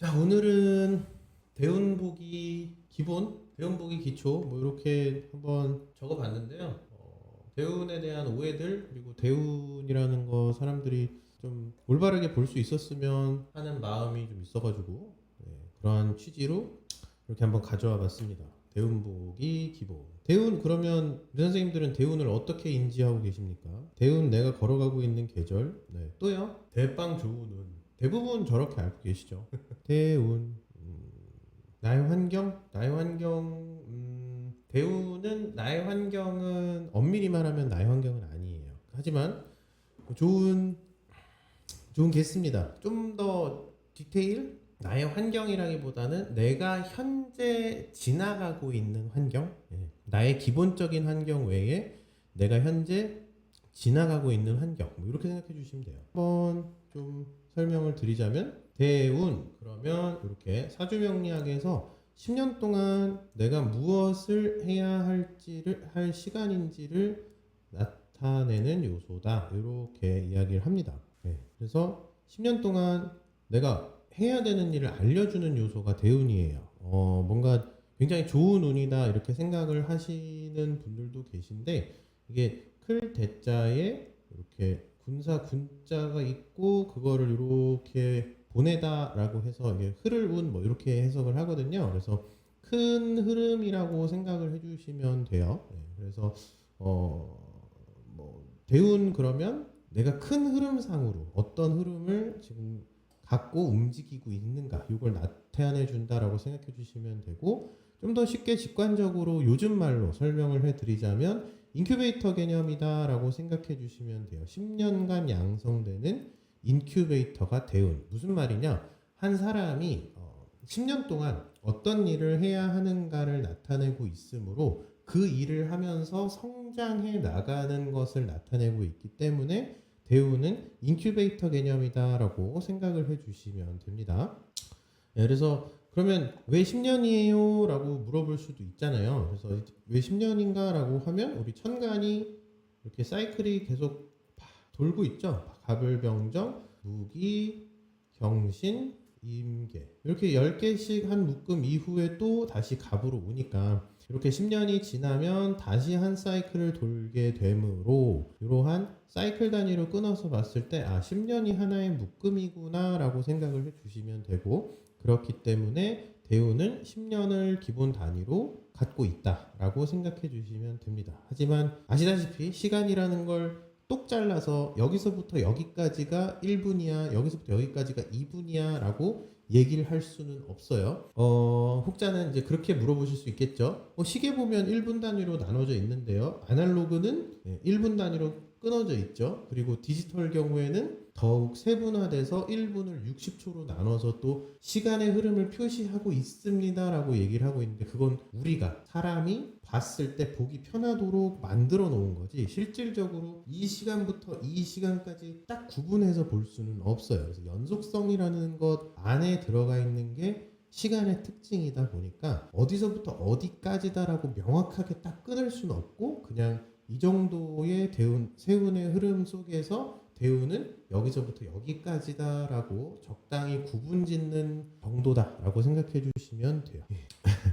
자, 오늘은 대운보기 기본, 대운보기 기초 뭐 이렇게 한번 적어봤는데요. 대운에 대한 오해들 그리고 대운이라는 거 사람들이 좀 올바르게 볼 수 있었으면 하는 마음이 좀 있어가지고 그러한 취지로 이렇게 한번 가져와 봤습니다. 대운보기 기본. 대운 그러면 우리 선생님들은 대운을 어떻게 인지하고 계십니까? 대운 내가 걸어가고 있는 계절. 네. 또요. 대빵 좋은 운. 대부분 저렇게 알고 계시죠. 대운. 나의 환경? 나의 환경. 대운은 나의 환경은 엄밀히 말하면 나의 환경은 아니에요. 하지만 좋은 개수입니다. 좀 더 디테일? 나의 환경이라기보다는 내가 현재 지나가고 있는 환경, 나의 기본적인 환경 외에 내가 현재 지나가고 있는 환경, 뭐 이렇게 생각해 주시면 돼요. 한번 좀 설명을 드리자면 대운 그러면 이렇게 사주명리학에서 10년 동안 내가 무엇을 해야 할 시간인지를 나타내는 요소다. 이렇게 이야기를 합니다. 그래서 10년 동안 내가 해야 되는 일을 알려주는 요소가 대운이에요. 뭔가 굉장히 좋은 운이다 이렇게 생각을 하시는 분들도 계신데 이게 클 대자에 이렇게 군사 군자가 있고 그거를 이렇게 보내다라고 해서 이게 흐를 운 뭐 이렇게 해석을 하거든요. 그래서 큰 흐름이라고 생각을 해주시면 돼요. 그래서 뭐 대운 그러면 내가 큰 흐름상으로 어떤 흐름을 지금 갖고 움직이고 있는가 이걸 나타내 준다라고 생각해 주시면 되고 좀 더 쉽게 직관적으로 요즘 말로 설명을 해드리자면 인큐베이터 개념이다라고 생각해 주시면 돼요. 10년간 양성되는 인큐베이터가 대운. 무슨 말이냐? 한 사람이 10년 동안 어떤 일을 해야 하는가를 나타내고 있으므로 그 일을 하면서 성장해 나가는 것을 나타내고 있기 때문에 대우는 인큐베이터 개념이다라고 생각을 해주시면 됩니다. 그래서 그러면 왜 10년이에요? 라고 물어볼 수도 있잖아요. 그래서 왜 10년인가? 라고 하면 우리 천간이 이렇게 사이클이 계속 돌고 있죠. 갑을병정, 무기, 경신, 임계 이렇게 10개씩 한 묶음 이후에 또 다시 갑으로 오니까 이렇게 10년이 지나면 다시 한 사이클을 돌게 되므로 이러한 사이클 단위로 끊어서 봤을 때 10년이 하나의 묶음이구나 라고 생각을 해주시면 되고 그렇기 때문에 대운은 10년을 기본 단위로 갖고 있다라고 생각해 주시면 됩니다. 하지만 아시다시피 시간이라는 걸 똑 잘라서 여기서부터 여기까지가 1분이야, 여기서부터 여기까지가 2분이야 라고 얘기를 할 수는 없어요. 혹자는 이제 그렇게 물어보실 수 있겠죠. 시계 보면 1분 단위로 나눠져 있는데요. 아날로그는 1분 단위로 끊어져 있죠. 그리고 디지털 경우에는 더욱 세분화돼서 1분을 60초로 나눠서 또 시간의 흐름을 표시하고 있습니다 라고 얘기를 하고 있는데 그건 우리가 사람이 봤을 때 보기 편하도록 만들어 놓은 거지 실질적으로 이 시간부터 이 시간까지 딱 구분해서 볼 수는 없어요. 그래서 연속성이라는 것 안에 들어가 있는 게 시간의 특징이다 보니까 어디서부터 어디까지다라고 명확하게 딱 끊을 수는 없고 그냥 이 정도의 대운, 세운의 흐름 속에서 대운은 여기서부터 여기까지다라고 적당히 구분 짓는 정도다라고 생각해 주시면 돼요.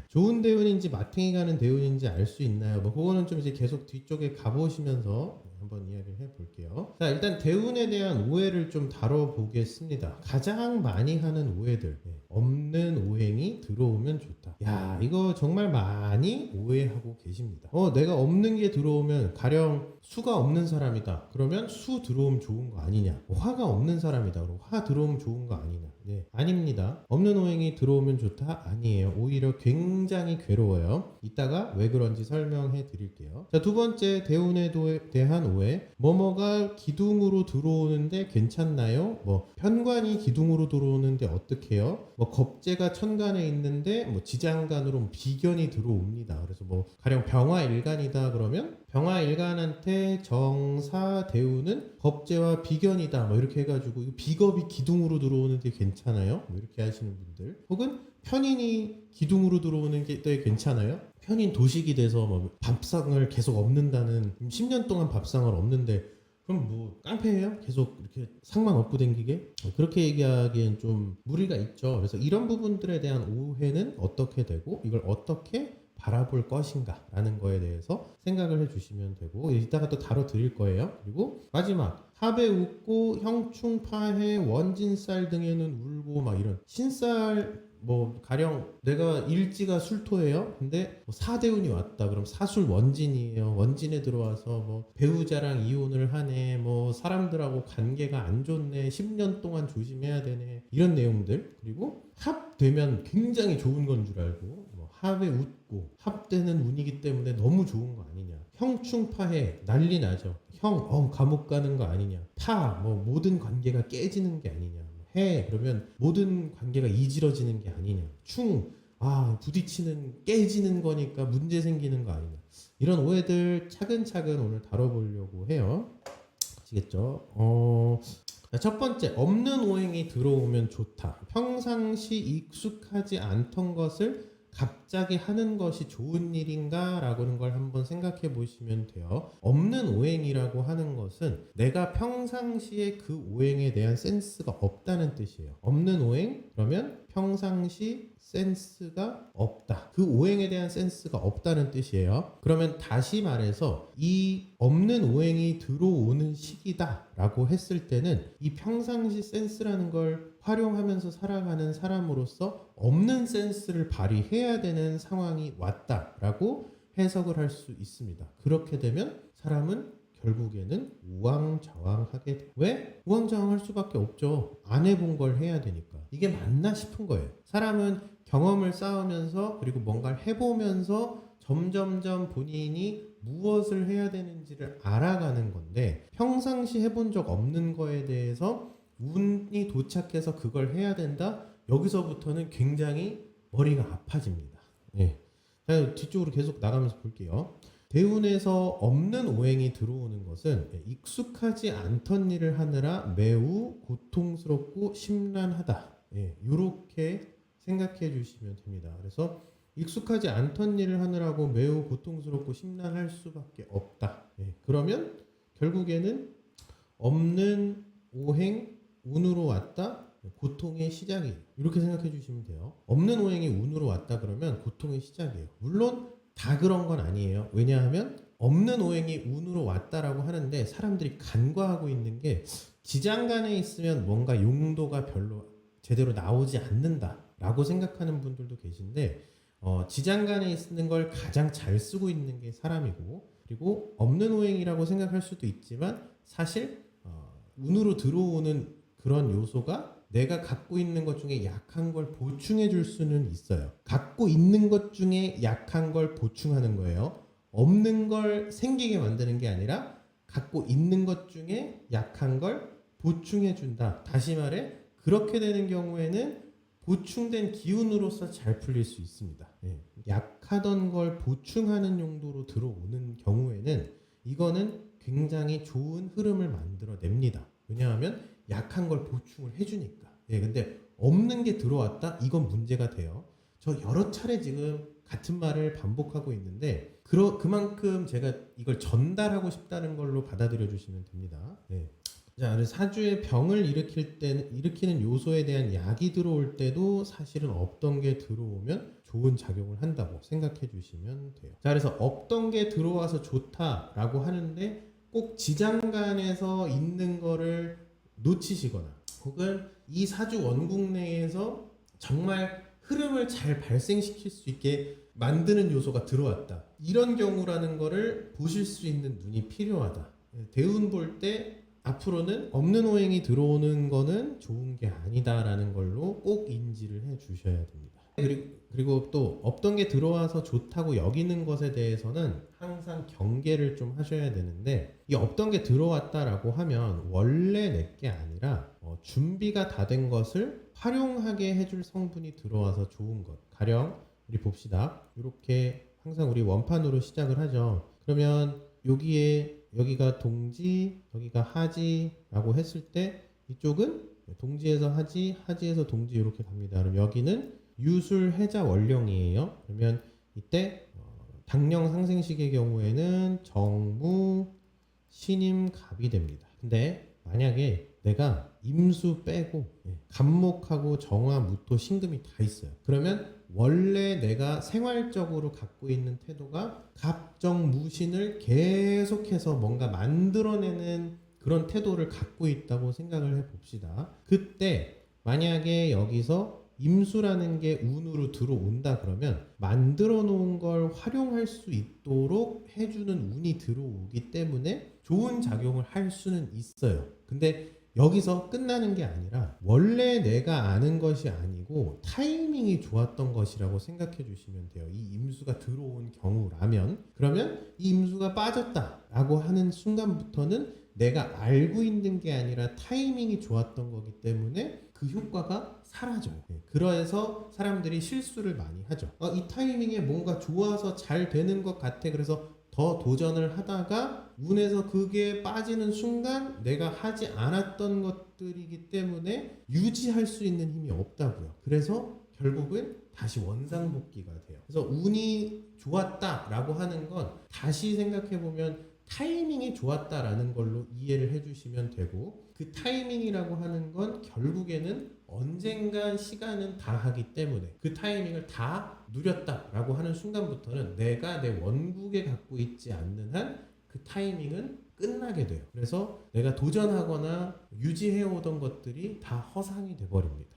좋은 대운인지 마탱이 가는 대운인지 알 수 있나요? 뭐 그거는 좀 이제 계속 뒤쪽에 가보시면서 한번 이야기를 해볼게요. 자, 일단 대운에 대한 오해를 좀 다뤄보겠습니다. 가장 많이 하는 오해들. 없는 오행이 들어오면 좋다. 야, 이거 정말 많이 오해하고 계십니다. 내가 없는 게 들어오면 가령 수가 없는 사람이다. 그러면 수 들어오면 좋은 거 아니냐? 화가 없는 사람이다. 그럼 화 들어오면 좋은 거 아니냐? 네, 아닙니다. 없는 오행이 들어오면 좋다? 아니에요. 오히려 굉장히 괴로워요. 이따가 왜 그런지 설명해 드릴게요. 자, 두 번째 대운에 대한 오해. 뭐뭐가 기둥으로 들어오는데 괜찮나요? 뭐 편관이 기둥으로 들어오는데 어떻게요? 뭐 겁재가 천간에 있는데 뭐 지장간으로 비견이 들어옵니다. 그래서 뭐 가령 병화일간이다 그러면 병화일간한테 정사 대우는 겁재와 비견이다 뭐 이렇게 해가지고 비겁이 기둥으로 들어오는데 괜찮아요? 뭐 이렇게 하시는 분들 혹은 편인이 기둥으로 들어오는 게 괜찮아요? 편인 도식이 돼서 뭐 밥상을 계속 없는다는 10년 동안 밥상을 없는데 그럼 뭐 깡패예요? 계속 이렇게 상만 업고 댕기게? 그렇게 얘기하기엔 좀 무리가 있죠. 그래서 이런 부분들에 대한 오해는 어떻게 되고 이걸 어떻게 바라볼 것인가 라는 거에 대해서 생각을 해주시면 되고, 이따가 또 다뤄드릴 거예요. 그리고 마지막, 합에 웃고 형충 파해 원진쌀 등에는 울고, 막 이런 신쌀, 뭐 가령 내가 일지가 술토예요. 근데 뭐 사대운이 왔다. 그럼 사술 원진이에요. 원진에 들어와서 뭐 배우자랑 이혼을 하네. 뭐 사람들하고 관계가 안 좋네. 10년 동안 조심해야 되네. 이런 내용들. 그리고 합되면 굉장히 좋은 건 줄 알고, 뭐 합에 웃고 합되는 운이기 때문에 너무 좋은 거 아니냐. 형충파해 난리 나죠. 감옥 가는 거 아니냐. 뭐 모든 관계가 깨지는 게 아니냐. 해 그러면 모든 관계가 이지러지는 게 아니냐. 부딪히는 깨지는 거니까 문제 생기는 거 아니냐. 이런 오해들 차근차근 오늘 다뤄보려고 해요. 아시겠죠? 첫 번째, 없는 오행이 들어오면 좋다. 평상시 익숙하지 않던 것을 갑자기 하는 것이 좋은 일인가? 라는 걸 한번 생각해 보시면 돼요. 없는 오행이라고 하는 것은 내가 평상시에 그 오행에 대한 센스가 없다는 뜻이에요. 없는 오행? 그러면 평상시 센스가 없다. 그 오행에 대한 센스가 없다는 뜻이에요. 그러면 다시 말해서 이 없는 오행이 들어오는 시기다 라고 했을 때는 이 평상시 센스라는 걸 활용하면서 살아가는 사람으로서 없는 센스를 발휘해야 되는 상황이 왔다라고 해석을 할 수 있습니다. 그렇게 되면 사람은 결국에는 우왕좌왕하게 돼요. 왜? 우왕좌왕할 수밖에 없죠. 안 해본 걸 해야 되니까. 이게 맞나 싶은 거예요. 사람은 경험을 쌓으면서 그리고 뭔가를 해보면서 점점점 본인이 무엇을 해야 되는지를 알아가는 건데, 평상시 해본 적 없는 거에 대해서 운이 도착해서 그걸 해야 된다? 여기서부터는 굉장히 머리가 아파집니다. 예. 자, 뒤쪽으로 계속 나가면서 볼게요. 대운에서 없는 오행이 들어오는 것은 익숙하지 않던 일을 하느라 매우 고통스럽고 심란하다. 이렇게 생각해 주시면 됩니다. 그래서 익숙하지 않던 일을 하느라고 매우 고통스럽고 심란할 수밖에 없다. 그러면 결국에는 없는 오행, 운으로 왔다, 고통의 시작이에요. 이렇게 생각해 주시면 돼요. 없는 오행이 운으로 왔다 그러면 고통의 시작이에요. 물론 다 그런 건 아니에요. 왜냐하면 없는 오행이 운으로 왔다라고 하는데 사람들이 간과하고 있는 게, 지장간에 있으면 뭔가 용도가 별로 제대로 나오지 않는다라고 생각하는 분들도 계신데, 지장간에 있는 걸 가장 잘 쓰고 있는 게 사람이고, 그리고 없는 오행이라고 생각할 수도 있지만 사실 운으로 들어오는 그런 요소가 내가 갖고 있는 것 중에 약한 걸 보충해 줄 수는 있어요. 갖고 있는 것 중에 약한 걸 보충하는 거예요. 없는 걸 생기게 만드는 게 아니라 갖고 있는 것 중에 약한 걸 보충해 준다. 다시 말해, 그렇게 되는 경우에는 보충된 기운으로서 잘 풀릴 수 있습니다. 약하던 걸 보충하는 용도로 들어오는 경우에는 이거는 굉장히 좋은 흐름을 만들어냅니다. 왜냐하면 약한 걸 보충을 해주니까. 근데 없는 게 들어왔다? 이건 문제가 돼요. 저 여러 차례 지금 같은 말을 반복하고 있는데 그만큼 제가 이걸 전달하고 싶다는 걸로 받아들여 주시면 됩니다. 자, 사주에 병을 일으키는 요소에 대한 약이 들어올 때도 사실은 없던 게 들어오면 좋은 작용을 한다고 생각해 주시면 돼요. 자, 그래서 없던 게 들어와서 좋다라고 하는데 꼭 지장간에서 있는 거를 놓치시거나, 혹은 이 사주 원국 내에서 정말 흐름을 잘 발생시킬 수 있게 만드는 요소가 들어왔다. 이런 경우라는 거를 보실 수 있는 눈이 필요하다. 대운 볼 때 앞으로는 없는 오행이 들어오는 거는 좋은 게 아니다라는 걸로 꼭 인지를 해 주셔야 됩니다. 그리고 또 없던 게 들어와서 좋다고 여기는 것에 대해서는 항상 경계를 좀 하셔야 되는데, 이 없던 게 들어왔다라고 하면 원래 내 게 아니라 준비가 다 된 것을 활용하게 해줄 성분이 들어와서 좋은 것. 가령 우리 봅시다. 이렇게 항상 우리 원판으로 시작을 하죠. 그러면 여기가 동지, 여기가 하지라고 했을 때 이쪽은 동지에서 하지, 하지에서 동지 이렇게 갑니다. 그럼 여기는 유술, 해자, 월령이에요. 그러면 이때 당령 상생식의 경우에는 정무, 신임갑이 됩니다. 근데 만약에 내가 임수 빼고 갑목하고 정화, 무토, 신금이 다 있어요. 그러면 원래 내가 생활적으로 갖고 있는 태도가 갑정무신을 계속해서 뭔가 만들어내는 그런 태도를 갖고 있다고 생각을 해봅시다. 그때 만약에 여기서 임수라는 게 운으로 들어온다 그러면 만들어 놓은 걸 활용할 수 있도록 해주는 운이 들어오기 때문에 좋은 작용을 할 수는 있어요. 근데 여기서 끝나는 게 아니라 원래 내가 아는 것이 아니고 타이밍이 좋았던 것이라고 생각해 주시면 돼요. 이 임수가 들어온 경우라면, 그러면 이 임수가 빠졌다라고 하는 순간부터는 내가 알고 있는 게 아니라 타이밍이 좋았던 거기 때문에 그 효과가 사라져요. 그래서 사람들이 실수를 많이 하죠. 이 타이밍에 뭔가 좋아서 잘 되는 것 같아. 그래서 더 도전을 하다가 운에서 그게 빠지는 순간 내가 하지 않았던 것들이기 때문에 유지할 수 있는 힘이 없다고요. 그래서 결국은 다시 원상복귀가 돼요. 그래서 운이 좋았다라고 하는 건 다시 생각해보면 타이밍이 좋았다라는 걸로 이해를 해주시면 되고, 그 타이밍이라고 하는 건 결국에는 언젠간 시간은 다 하기 때문에 그 타이밍을 다 누렸다라고 하는 순간부터는 내가 내 원국에 갖고 있지 않는 한 그 타이밍은 끝나게 돼요. 그래서 내가 도전하거나 유지해오던 것들이 다 허상이 돼버립니다.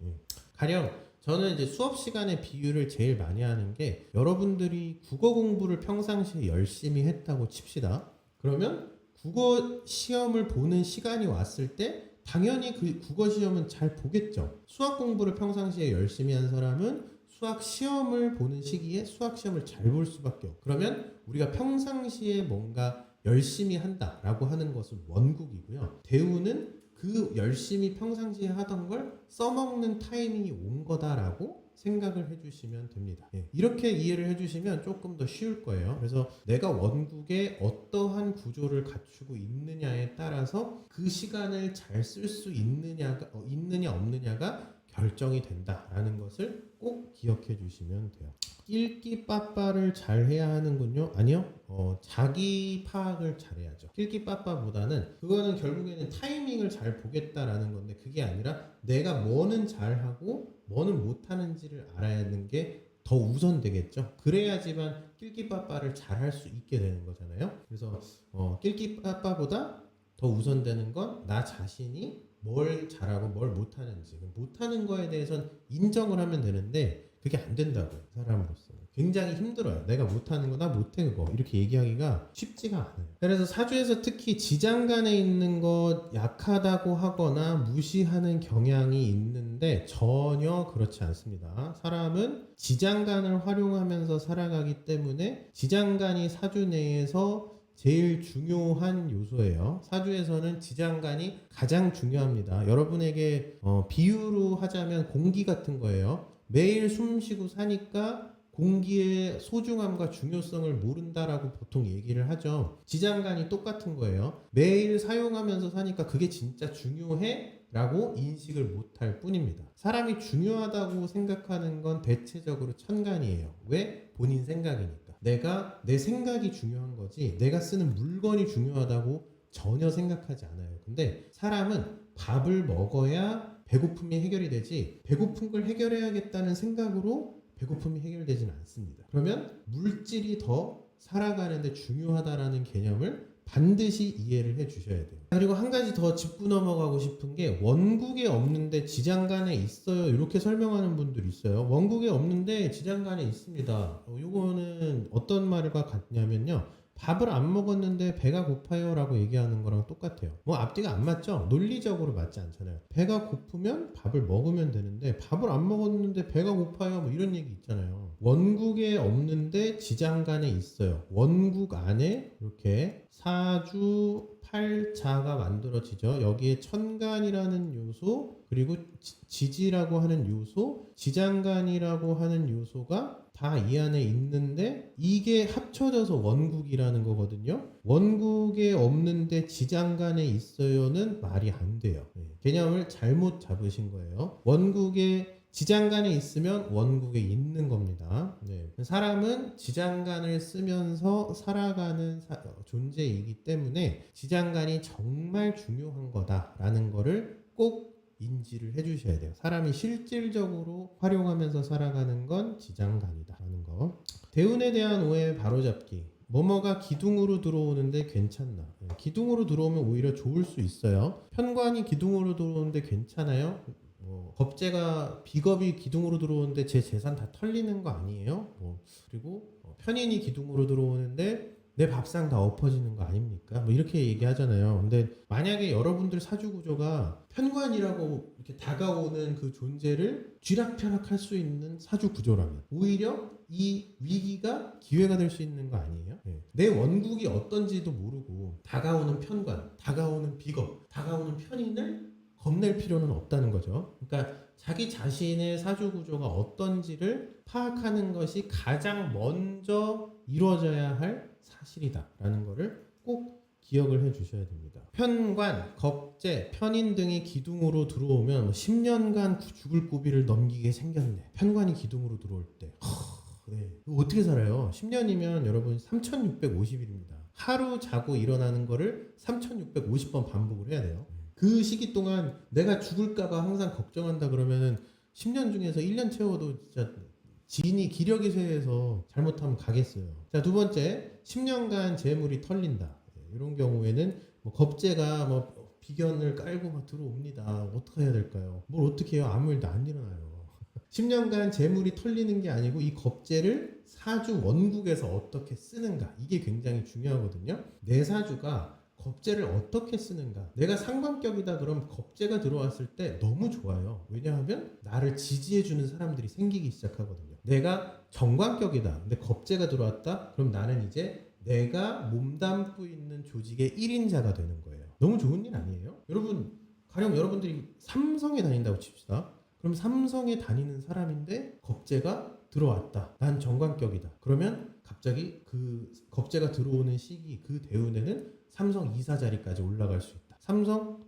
가령 저는 이제 수업 시간에 비유를 제일 많이 하는 게, 여러분들이 국어 공부를 평상시에 열심히 했다고 칩시다. 그러면 국어 시험을 보는 시간이 왔을 때 당연히 그 국어 시험은 잘 보겠죠. 수학 공부를 평상시에 열심히 한 사람은 수학 시험을 보는 시기에 수학 시험을 잘 볼 수밖에 없고, 그러면 우리가 평상시에 뭔가 열심히 한다라고 하는 것은 원국이고요. 대우는 그 열심히 평상시에 하던 걸 써먹는 타이밍이 온 거다라고 생각을 해주시면 됩니다. 이렇게 이해를 해주시면 조금 더 쉬울 거예요. 그래서 내가 원국에 어떠한 구조를 갖추고 있느냐에 따라서 그 시간을 잘 쓸 수 있느냐 없느냐가 결정이 된다라는 것을 꼭 기억해 주시면 돼요. 낄끼빠빠를 잘 해야 하는군요. 아니요. 자기 파악을 잘해야죠. 낄끼빠빠보다는 그거는 결국에는 타이밍을 잘 보겠다라는 건데, 그게 아니라 내가 뭐는 잘하고 뭐는 못하는지를 알아야 하는 게 더 우선되겠죠. 그래야지만 낄끼빠빠를 잘 할 수 있게 되는 거잖아요. 그래서 낄끼빠빠보다 더 우선되는 건 나 자신이 뭘 잘하고 뭘 못하는지, 못하는 거에 대해서는 인정을 하면 되는데 그게 안 된다고요. 사람으로서 굉장히 힘들어요. 내가 못하는 거 나 못해 그거 이렇게 얘기하기가 쉽지가 않아요. 그래서 사주에서 특히 지장간에 있는 것 약하다고 하거나 무시하는 경향이 있는데 전혀 그렇지 않습니다. 사람은 지장간을 활용하면서 살아가기 때문에 지장간이 사주 내에서 제일 중요한 요소예요. 사주에서는 지장간이 가장 중요합니다. 여러분에게 비유로 하자면 공기 같은 거예요. 매일 숨 쉬고 사니까 공기의 소중함과 중요성을 모른다라고 보통 얘기를 하죠. 지장간이 똑같은 거예요. 매일 사용하면서 사니까 그게 진짜 중요해? 라고 인식을 못할 뿐입니다. 사람이 중요하다고 생각하는 건 대체적으로 천간이에요. 왜? 본인 생각이니까. 내 생각이 중요한 거지 내가 쓰는 물건이 중요하다고 전혀 생각하지 않아요. 근데 사람은 밥을 먹어야 배고픔이 해결이 되지 배고픈 걸 해결해야겠다는 생각으로 배고픔이 해결되지는 않습니다. 그러면 물질이 더 살아가는데 중요하다라는 개념을 반드시 이해를 해 주셔야 돼요. 그리고 한 가지 더 짚고 넘어가고 싶은 게, 원국에 없는데 지장간에 있어요 이렇게 설명하는 분들이 있어요. 원국에 없는데 지장간에 있습니다. 이거는 어떤 말과 같냐면요, 밥을 안 먹었는데 배가 고파요 라고 얘기하는 거랑 똑같아요. 뭐 앞뒤가 안 맞죠? 논리적으로 맞지 않잖아요. 배가 고프면 밥을 먹으면 되는데 밥을 안 먹었는데 배가 고파요 뭐 이런 얘기 있잖아요. 원국에 없는데 지장간에 있어요. 원국 안에 이렇게 사주 팔자가 만들어지죠. 여기에 천간이라는 요소, 그리고 지지라고 하는 요소, 지장간이라고 하는 요소가 다 이 안에 있는데 이게 합쳐져서 원국이라는 거거든요. 원국에 없는데 지장간에 있어요는 말이 안 돼요. 개념을 잘못 잡으신 거예요. 원국에 지장간에 있으면 원국에 있는 겁니다. 네. 사람은 지장간을 쓰면서 살아가는 존재이기 때문에 지장간이 정말 중요한 거다라는 거를 꼭 인지를 해주셔야 돼요. 사람이 실질적으로 활용하면서 살아가는 건 지장간이다라는 거. 대운에 대한 오해 바로잡기. 뭐뭐가 기둥으로 들어오는데 괜찮나? 기둥으로 들어오면 오히려 좋을 수 있어요. 편관이 기둥으로 들어오는데 괜찮아요? 겁재가 비겁이 기둥으로 들어오는데 제 재산 다 털리는 거 아니에요? 그리고 편인이 기둥으로 들어오는데 내 밥상 다 엎어지는 거 아닙니까? 이렇게 얘기하잖아요. 근데 만약에 여러분들 사주 구조가 편관이라고 이렇게 다가오는 그 존재를 쥐락펴락할 수 있는 사주 구조라면 오히려 이 위기가 기회가 될 수 있는 거 아니에요? 네. 내 원국이 어떤지도 모르고 다가오는 편관, 다가오는 비겁, 다가오는 편인을 겁낼 필요는 없다는 거죠. 그러니까 자기 자신의 사주 구조가 어떤지를 파악하는 것이 가장 먼저 이루어져야 할 사실이다라는 것을 꼭 기억을 해 주셔야 됩니다. 편관, 겁재, 편인 등이 기둥으로 들어오면 10년간 죽을 고비를 넘기게 생겼네. 편관이 기둥으로 들어올 때. 네. 어떻게 살아요? 10년이면 여러분 3650일입니다. 하루 자고 일어나는 거를 3650번 반복을 해야 돼요. 그 시기 동안 내가 죽을까봐 항상 걱정한다 그러면은 10년 중에서 1년 채워도 진짜 진이 기력이 쇠해서 잘못하면 가겠어요. 자, 두 번째, 10년간 재물이 털린다. 이런 경우에는 겁재가 비견을 깔고 막 들어옵니다. 어떻게 해야 될까요? 뭘 어떻게 해요? 아무 일도 안 일어나요. 10년간 재물이 털리는 게 아니고 이 겁재를 사주 원국에서 어떻게 쓰는가, 이게 굉장히 중요하거든요. 내 사주가 겁재를 어떻게 쓰는가. 내가 상관격이다 그럼 겁재가 들어왔을 때 너무 좋아요. 왜냐하면 나를 지지해주는 사람들이 생기기 시작하거든요. 내가 정관격이다 근데 겁재가 들어왔다 그럼 나는 이제 내가 몸담고 있는 조직의 1인자가 되는 거예요. 너무 좋은 일 아니에요? 여러분, 가령 여러분들이 삼성에 다닌다고 칩시다. 그럼 삼성에 다니는 사람인데 겁재가 들어왔다. 난 정관격이다. 그러면 갑자기 그 겁재가 들어오는 시기, 그 대운에는 삼성 이사 자리까지 올라갈 수 있다. 삼성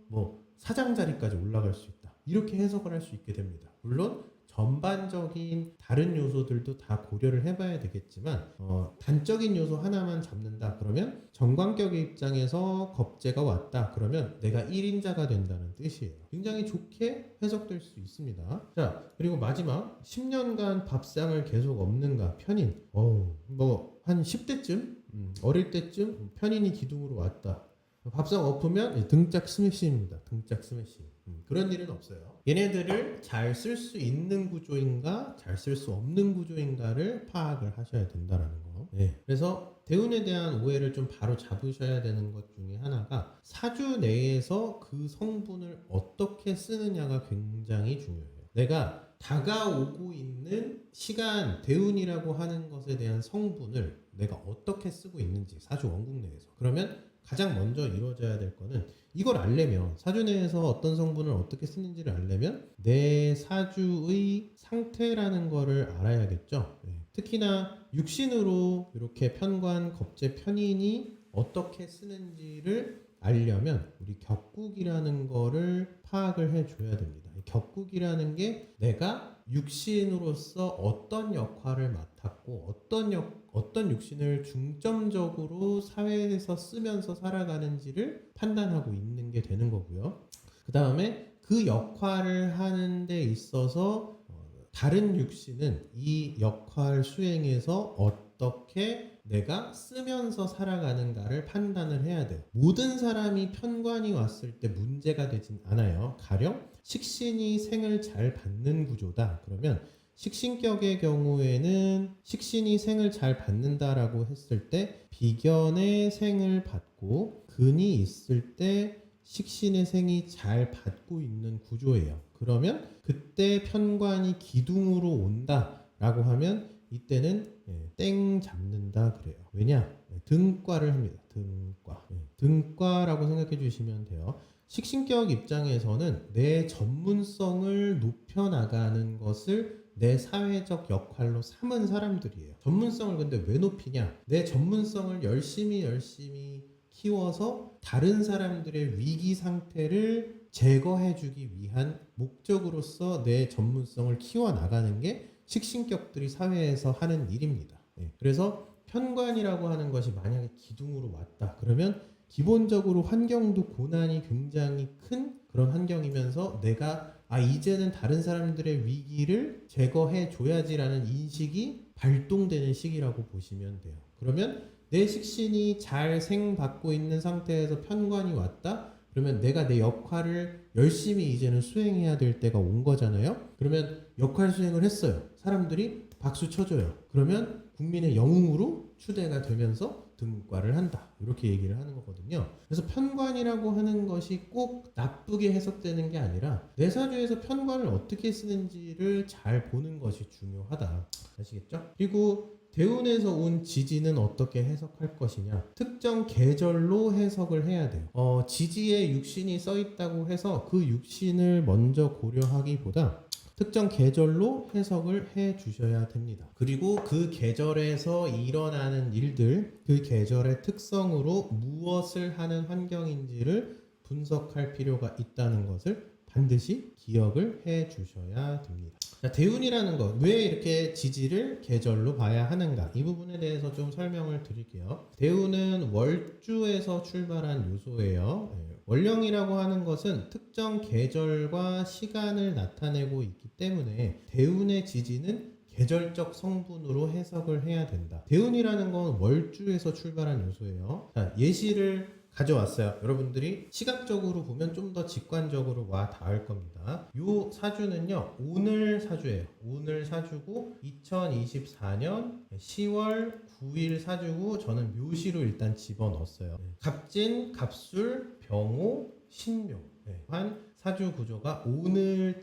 사장 자리까지 올라갈 수 있다. 이렇게 해석을 할 수 있게 됩니다. 물론 전반적인 다른 요소들도 다 고려를 해봐야 되겠지만 단적인 요소 하나만 잡는다 그러면 정관격의 입장에서 겁재가 왔다 그러면 내가 1인자가 된다는 뜻이에요. 굉장히 좋게 해석될 수 있습니다. 자, 그리고 마지막 10년간 밥상을 계속 없는가 편인. 한 10대쯤 어릴 때쯤 편인이 기둥으로 왔다. 밥상 엎으면 등짝 스매싱입니다. 등짝 스매싱. 그런 일은 없어요. 얘네들을 잘 쓸 수 있는 구조인가 잘 쓸 수 없는 구조인가를 파악을 하셔야 된다는 거. 네. 그래서 대운에 대한 오해를 좀 바로 잡으셔야 되는 것 중에 하나가 사주 내에서 그 성분을 어떻게 쓰느냐가 굉장히 중요해요. 내가 다가오고 있는 시간, 대운이라고 하는 것에 대한 성분을 내가 어떻게 쓰고 있는지 사주 원국 내에서. 그러면 가장 먼저 이루어져야 될 거는 이걸 알려면 사주 내에서 어떤 성분을 어떻게 쓰는지를 알려면 내 사주의 상태라는 거를 알아야겠죠. 네. 특히나 육신으로 이렇게 편관, 겁재, 편인이 어떻게 쓰는지를 알려면 우리 격국이라는 거를 파악을 해줘야 됩니다. 격국이라는 게 내가 육신으로서 어떤 역할을 맡았고 어떤 육신을 중점적으로 사회에서 쓰면서 살아가는지를 판단하고 있는 게 되는 거고요. 그 다음에 그 역할을 하는 데 있어서 다른 육신은 이 역할 수행에서 어떻게 내가 쓰면서 살아가는가를 판단을 해야 돼요. 모든 사람이 편관이 왔을 때 문제가 되진 않아요. 가령 식신이 생을 잘 받는 구조다. 그러면 식신격의 경우에는 식신이 생을 잘 받는다라고 했을 때 비견의 생을 받고 근이 있을 때 식신의 생이 잘 받고 있는 구조예요. 그러면 그때 편관이 기둥으로 온다라고 하면 이때는 땡 잡는다 그래요. 왜냐? 등과를 합니다. 등과. 등과라고 생각해 주시면 돼요. 식신격 입장에서는 내 전문성을 높여나가는 것을 내 사회적 역할로 삼은 사람들이에요. 전문성을 근데 왜 높이냐? 내 전문성을 열심히 키워서 다른 사람들의 위기 상태를 제거해주기 위한 목적으로서 내 전문성을 키워나가는 게 식신격들이 사회에서 하는 일입니다. 예. 그래서 편관이라고 하는 것이 만약에 기둥으로 왔다 그러면 기본적으로 환경도 고난이 굉장히 큰 그런 환경이면서 내가 이제는 다른 사람들의 위기를 제거해 줘야지라는 인식이 발동되는 시기라고 보시면 돼요. 그러면 내 식신이 잘 생받고 있는 상태에서 편관이 왔다? 그러면 내가 내 역할을 열심히 이제는 수행해야 될 때가 온 거잖아요. 그러면 역할 수행을 했어요. 사람들이 박수 쳐줘요. 그러면 국민의 영웅으로 추대가 되면서 등과를 한다. 이렇게 얘기를 하는 거거든요. 그래서 편관이라고 하는 것이 꼭 나쁘게 해석되는 게 아니라 내 사주에서 편관을 어떻게 쓰는지를 잘 보는 것이 중요하다. 아시겠죠? 그리고 대운에서 온 지지는 어떻게 해석할 것이냐? 특정 계절로 해석을 해야 돼요. 지지에 육신이 써 있다고 해서 그 육신을 먼저 고려하기보다 특정 계절로 해석을 해 주셔야 됩니다. 그리고 그 계절에서 일어나는 일들, 그 계절의 특성으로 무엇을 하는 환경인지를 분석할 필요가 있다는 것을 반드시 기억을 해 주셔야 됩니다. 자, 대운이라는 것, 왜 이렇게 지지를 계절로 봐야 하는가? 이 부분에 대해서 좀 설명을 드릴게요. 대운은 월주에서 출발한 요소예요. 월령이라고 하는 것은 특정 계절과 시간을 나타내고 있기 때문에 대운의 지지는 계절적 성분으로 해석을 해야 된다. 대운이라는 건 월주에서 출발한 요소예요. 자, 예시를 가져왔어요. 여러분들이 시각적으로 보면 좀 더 직관적으로 와 닿을 겁니다. 요 사주는요, 오늘 사주예요. 오늘 사주고 2024년 10월 9일 사주고 저는 묘시로 일단 집어넣었어요. 갑진, 갑술, 병호, 신묘 한 사주 구조가 오늘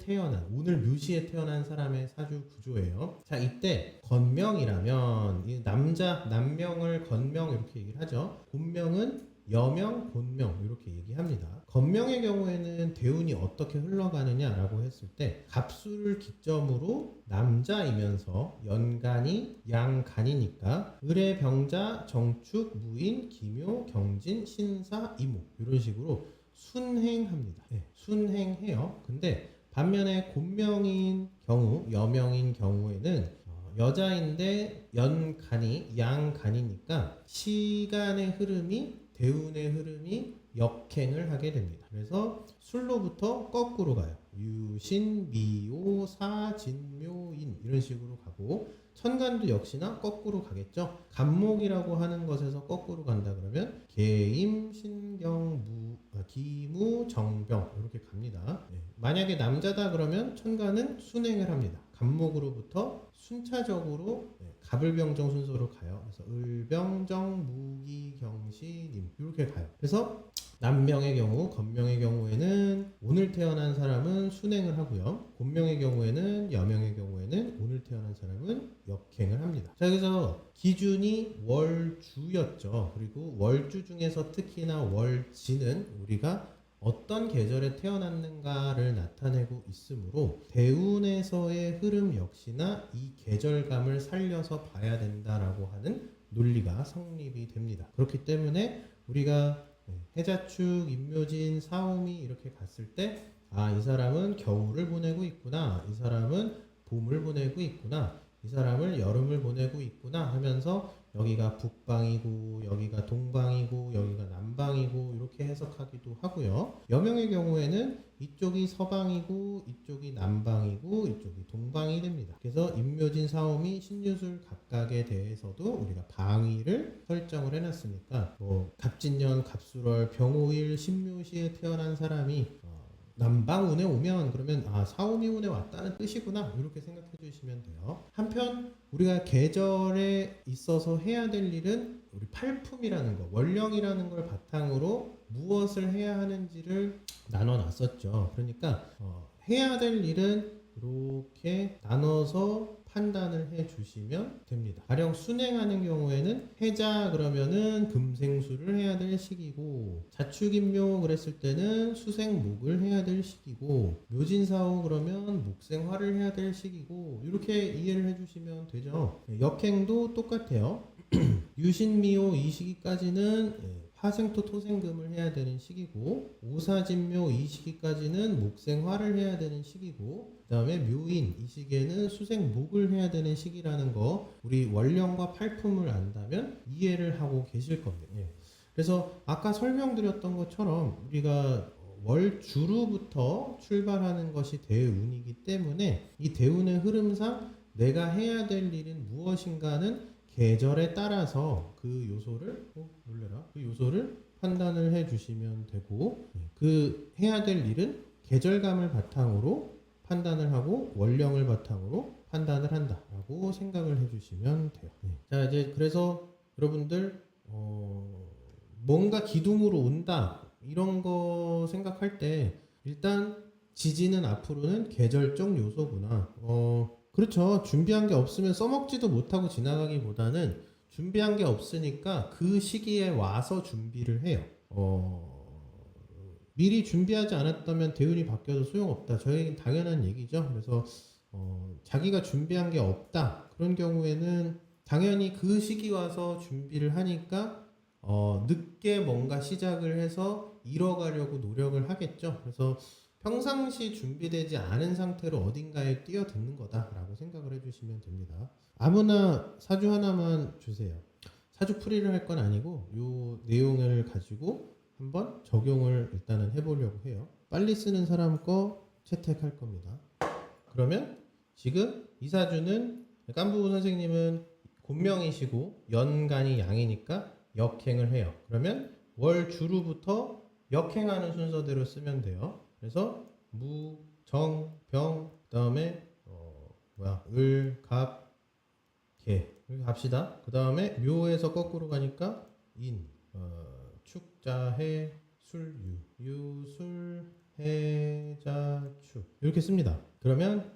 묘시에 태어난 사람의 사주 구조예요. 자, 이때 건명이라면 이 남명을 건명 이렇게 얘기를 하죠. 본명은 여명, 본명 이렇게 얘기합니다. 건명의 경우에는 대운이 어떻게 흘러가느냐라고 했을 때 갑수를 기점으로 남자이면서 연간이 양간이니까 을의 병자, 정축, 무인, 기묘, 경진, 신사, 이목 이런 식으로 순행합니다. 순행해요. 근데 반면에 곤명인 경우, 여명인 경우에는 여자인데 연간이 양간이니까 시간의 흐름이 대운의 흐름이 역행을 하게 됩니다. 그래서 술로부터 거꾸로 가요. 유신, 미오, 사, 진묘인 이런 식으로 가고 천간도 역시나 거꾸로 가겠죠. 간목이라고 하는 것에서 거꾸로 간다 그러면 계임, 신경, 기무, 정병 이렇게 갑니다. 만약에 남자다 그러면 천간은 순행을 합니다. 간목으로부터 순차적으로 갑을병정 순서로 가요. 그래서 을병정, 무기, 경시, 이렇게 가요. 그래서 남명의 경우, 건명의 경우에는 오늘 태어난 사람은 순행을 하고요. 곤명의 경우에는, 여명의 경우에는 오늘 태어난 사람은 역행을 합니다. 자, 그래서 기준이 월주였죠. 그리고 월주 중에서 특히나 월지는 우리가 어떤 계절에 태어났는가를 나타내고 있으므로 대운에서의 흐름 역시나 이 계절감을 살려서 봐야 된다라고 하는 논리가 성립이 됩니다. 그렇기 때문에 우리가 해자축, 임묘진, 사오미 이렇게 갔을 때 이 사람은 겨울을 보내고 있구나, 이 사람은 봄을 보내고 있구나, 이 사람을 여름을 보내고 있구나 하면서 여기가 북방이고 여기가 동방이고 여기가 남방이고 이렇게 해석하기도 하고요. 여명의 경우에는 이쪽이 서방이고 이쪽이 남방이고 이쪽이 동방이 됩니다. 그래서 임묘진, 사오미, 신유술 각각에 대해서도 우리가 방위를 설정을 해놨으니까 갑진년, 갑술월, 병오일, 신묘시에 태어난 사람이 남방운에 오면 그러면 사오미운에 왔다는 뜻이구나 이렇게 생각해 주시면 돼요. 한편 우리가 계절에 있어서 해야 될 일은 우리 팔품이라는 거, 월령이라는 걸 바탕으로 무엇을 해야 하는지를 나눠 놨었죠. 그러니까 해야 될 일은 이렇게 나눠서 판단을 해 주시면 됩니다. 가령 순행하는 경우에는 해자 그러면은 금생수를 해야 될 시기고, 자축인묘 그랬을 때는 수생목을 해야 될 시기고, 묘진사오 그러면 목생화를 해야 될 시기고, 이렇게 이해를 해 주시면 되죠. 역행도 똑같아요. 유신미호 이 시기까지는 화생토 토생금을 해야 되는 시기고, 오사진묘 이 시기까지는 목생화를 해야 되는 시기고, 그 다음에 묘인 이 시기에는 수생목을 해야 되는 시기라는 거 우리 원령과 팔품을 안다면 이해를 하고 계실 겁니다. 예. 그래서 아까 설명드렸던 것처럼 우리가 월주로부터 출발하는 것이 대운이기 때문에 이 대운의 흐름상 내가 해야 될 일은 무엇인가는 계절에 따라서 그 요소를 놀래라 그 요소를 판단을 해 주시면 되고, 그 해야 될 일은 계절감을 바탕으로 판단을 하고 원령을 바탕으로 판단을 한다라고 생각을 해 주시면 돼요. 자, 이제 그래서 여러분들 뭔가 기둥으로 온다 이런 거 생각할 때 일단 지지는 앞으로는 계절적 요소구나. 그렇죠. 준비한 게 없으면 써먹지도 못하고 지나가기보다는 준비한 게 없으니까 그 시기에 와서 준비를 해요. 미리 준비하지 않았다면 대운이 바뀌어도 소용없다. 저에겐 당연한 얘기죠. 그래서 자기가 준비한 게 없다. 그런 경우에는 당연히 그 시기 와서 준비를 하니까 늦게 뭔가 시작을 해서 이뤄가려고 노력을 하겠죠. 그래서 평상시 준비되지 않은 상태로 어딘가에 뛰어드는 거다라고 생각을 해주시면 됩니다. 아무나 사주 하나만 주세요. 사주 풀이를 할 건 아니고 요 내용을 가지고 한번 적용을 일단은 해보려고 해요. 빨리 쓰는 사람 거 채택할 겁니다. 그러면 지금 이 사주는 깐부 선생님은 곤명이시고 연간이 양이니까 역행을 해요. 그러면 월주로부터 역행하는 순서대로 쓰면 돼요. 그래서 무, 정, 병, 그 다음에 을, 갑, 개 이렇게 갑시다. 그 다음에 묘에서 거꾸로 가니까 인, 축, 자, 해, 술, 유, 술, 해, 자, 축 이렇게 씁니다. 그러면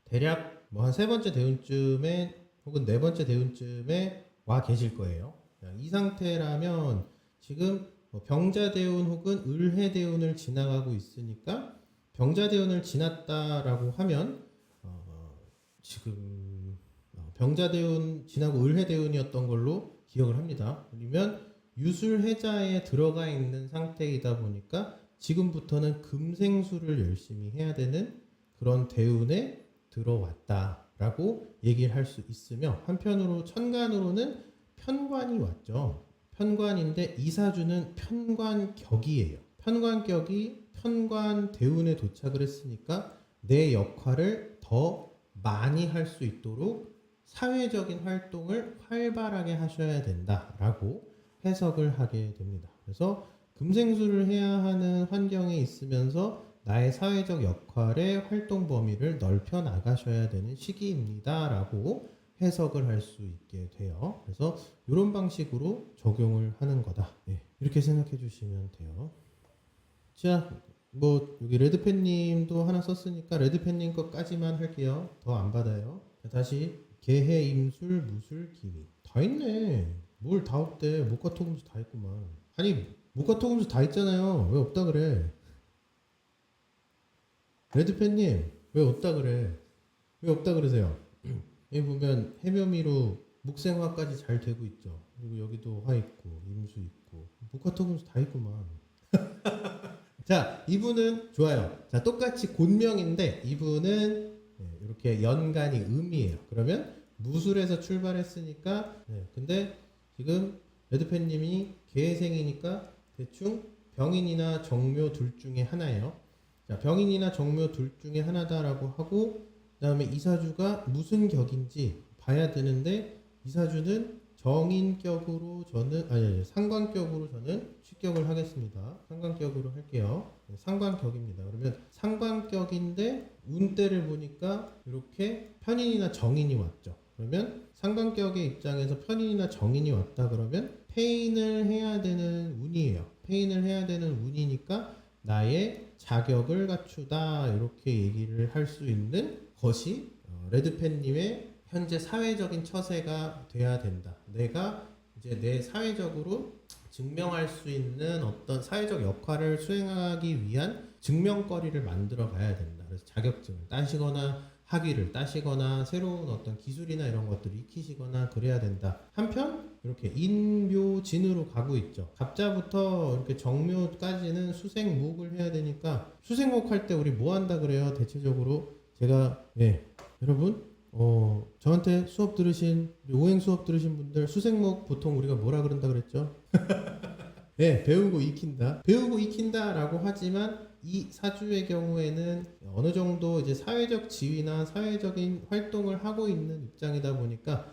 대략 뭐 한 세 번째 대운쯤에 혹은 네 번째 대운쯤에 와 계실 거예요. 이 상태라면 지금 병자대운 혹은 을해대운을 지나가고 있으니까 병자대운을 지났다라고 하면 지금 병자대운 지나고 을해대운이었던 걸로 기억을 합니다. 아니면 유술해자에 들어가 있는 상태이다 보니까 지금부터는 금생수를 열심히 해야 되는 그런 대운에 들어왔다라고 얘기를 할 수 있으며, 한편으로 천간으로는 편관이 왔죠. 편관인데 이 사주는 편관격이에요. 편관격이 편관 대운에 도착을 했으니까 내 역할을 더 많이 할 수 있도록 사회적인 활동을 활발하게 하셔야 된다라고 해석을 하게 됩니다. 그래서 금생수를 해야 하는 환경에 있으면서 나의 사회적 역할의 활동 범위를 넓혀 나가셔야 되는 시기입니다라고 해석을 할 수 있게 돼요. 그래서 이런 방식으로 적용을 하는 거다. 네, 이렇게 생각해 주시면 돼요. 자, 뭐 여기 레드펜님도 하나 썼으니까 레드펜님 것까지만 할게요. 더 안 받아요. 자, 다시 개해, 임술, 무술, 기미 다 있네. 뭘 다 없대. 목화토금수 다 있구만. 아니 목화토금수 다 있잖아요. 왜 없다 그래? 레드펜님 왜 없다 그래? 왜 없다 그러세요? 여기 보면 해묘미로 묵생화까지 잘 되고 있죠. 그리고 여기도 화 있고 임수 있고 목화토금수 다 있구만. 자, 이분은 좋아요. 자, 똑같이 곤명인데 이분은 이렇게 연간이 음이에요. 그러면 무술에서 출발했으니까 근데 지금 레드펜님이 계생이니까 대충 병인이나 정묘 둘 중에 하나예요. 자, 병인이나 정묘 둘 중에 하나다라고 하고, 그 다음에 이 사주가 무슨 격인지 봐야 되는데 이 사주는 정인격으로 저는 상관격으로 저는 취격을 하겠습니다. 상관격으로 할게요. 상관격입니다. 그러면 상관격인데 운대를 보니까 이렇게 편인이나 정인이 왔죠. 그러면 상관격의 입장에서 편인이나 정인이 왔다 그러면 패인을 해야 되는 운이에요. 패인을 해야 되는 운이니까 나의 자격을 갖추다 이렇게 얘기를 할 수 있는 것이 레드펜님의 현재 사회적인 처세가 돼야 된다. 내가 이제 내 사회적으로 증명할 수 있는 어떤 사회적 역할을 수행하기 위한 증명거리를 만들어 가야 된다. 그래서 자격증을 따시거나 학위를 따시거나 새로운 어떤 기술이나 이런 것들을 익히시거나 그래야 된다. 한편 이렇게 인묘진으로 가고 있죠. 갑자부터 이렇게 정묘까지는 수생목을 해야 되니까 수생목 할 때 우리 뭐 한다 그래요? 대체적으로 제가 여러분 저한테 수업 들으신 오행 수업 들으신 분들 수생목 보통 우리가 뭐라 그런다 그랬죠? 배우고 익힌다. 배우고 익힌다라고 하지만 이 사주의 경우에는 어느 정도 이제 사회적 지위나 사회적인 활동을 하고 있는 입장이다 보니까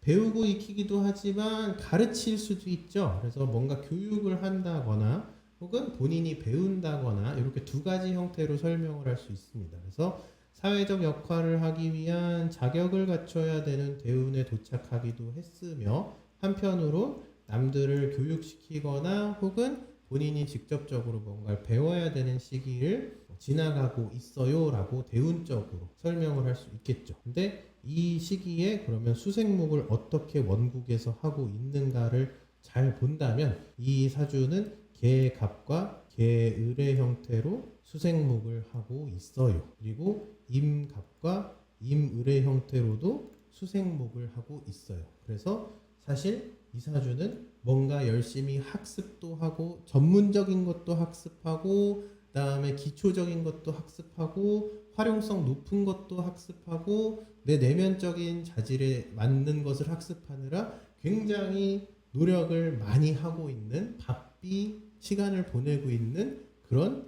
배우고 익히기도 하지만 가르칠 수도 있죠. 그래서 뭔가 교육을 한다거나 혹은 본인이 배운다거나 이렇게 두 가지 형태로 설명을 할 수 있습니다. 그래서 사회적 역할을 하기 위한 자격을 갖춰야 되는 대운에 도착하기도 했으며 한편으로 남들을 교육시키거나 혹은 본인이 직접적으로 뭔가를 배워야 되는 시기를 지나가고 있어요 라고 대운적으로 설명을 할 수 있겠죠. 근데 이 시기에 그러면 수생목을 어떻게 원국에서 하고 있는가를 잘 본다면 이 사주는 개갑과 개을의 형태로 수생목을 하고 있어요. 그리고 임갑과 임을의 형태로도 수생목을 하고 있어요. 그래서 사실 이 사주는 뭔가 열심히 학습도 하고 전문적인 것도 학습하고 그다음에 기초적인 것도 학습하고 활용성 높은 것도 학습하고 내 내면적인 자질에 맞는 것을 학습하느라 굉장히 노력을 많이 하고 있는 바삐 시간을 보내고 있는 그런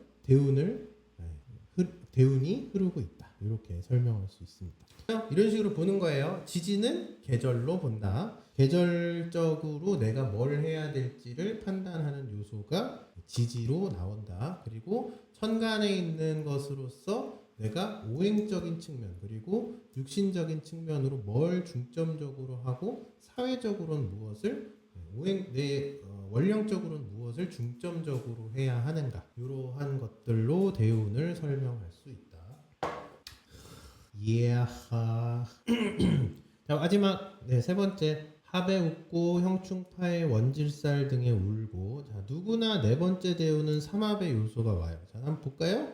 대운이 흐르고 있다. 이렇게 설명할 수 있습니다. 이런 식으로 보는 거예요. 지지는 계절로 본다. 계절적으로 내가 뭘 해야 될지를 판단하는 요소가 지지로 나온다. 그리고 천간에 있는 것으로서 내가 오행적인 측면 그리고 육신적인 측면으로 뭘 중점적으로 하고 사회적으로는 무엇을 원령적으로는 무엇을 중점적으로 해야 하는가 이러한 것들로 대운을 설명할 수 있다. 예하. 자 마지막 세 번째 합에 웃고 형충파에 원질살 등에 울고 자 누구나 네 번째 대운은 삼합의 요소가 와요. 자 한번 볼까요?